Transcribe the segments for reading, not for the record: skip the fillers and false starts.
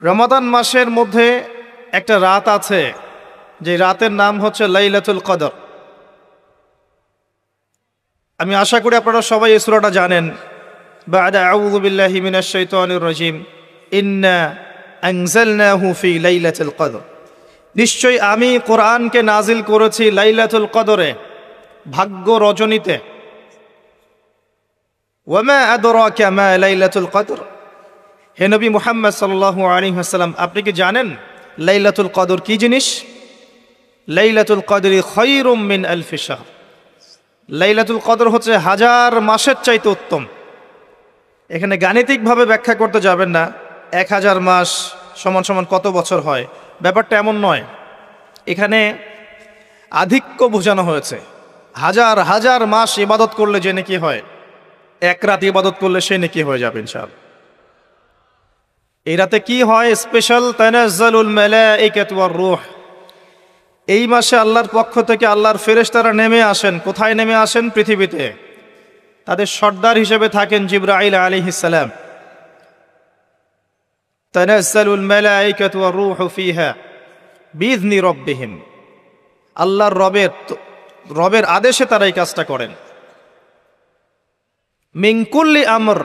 রমাদান মাসের মধ্যে একটা রাত আছে, যে রাতের নাম হচ্ছে লাইলাতুল কদর। আমি আশা করি আপনারা সবাই এই সূরাটা জানেন। বা'দা আউযু বিল্লাহি মিনাশ শাইতানির রাজিম, ইন্না আনজালনাহু ফি লাইলাতুল কদর। নিশ্চয়ই আমি কোরআনকে নাজিল করেছি লাইলাতুল কদরে, ভাগ্য রজনীতে। ওয়ামা আদরাকা মা লাইলাতুল কদর। হে নবী মুহাম্মদ সাল্লাল্লাহু আলাইহি ওয়াসাল্লাম, আপনি কি জানেন লাইলাতুল কদর কি জিনিস? লাইলাতুল কদরি খায়রুম মিন আলফি শাহর। লাইলাতুল কদর হচ্ছে হাজার মাসের চাইতে উত্তম। এখানে গাণিতিকভাবে ব্যাখ্যা করতে যাবেন না, 1000 মাস সমান সমান কত বছর হয়, ব্যাপারটা এমন নয়। এখানে আধিক্য বোঝানো হয়েছে। হাজার হাজার মাস ইবাদত করলে যে নেকি হয়, এক রাত ইবাদত করলে সে নেকি হয়ে যাবে ইনশাআল্লাহ। এই রাতে কি হয়? স্পেশাল তানাজ্জালুল মালাইকাতু ওয়ার রূহ। এই মাসে আল্লাহর পক্ষ থেকে আল্লাহর ফেরেশতারা নেমে আসেন। কোথায় নেমে আসেন? পৃথিবীতে। তাদের সর্দার হিসেবে থাকেন জিবরাইল আলাইহিস সালাম। তানাজ্জালুল মালাইকাতু ওয়ার রূহু ফিহা বিইذনি রাব্বিহিম। আল্লাহর রবের আদেশে তারা এই কাজটা করেন। মিন কুল্লি আমর,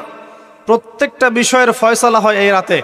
প্রত্যেকটা বিষয়ের ফয়সালা হয় এই রাতে।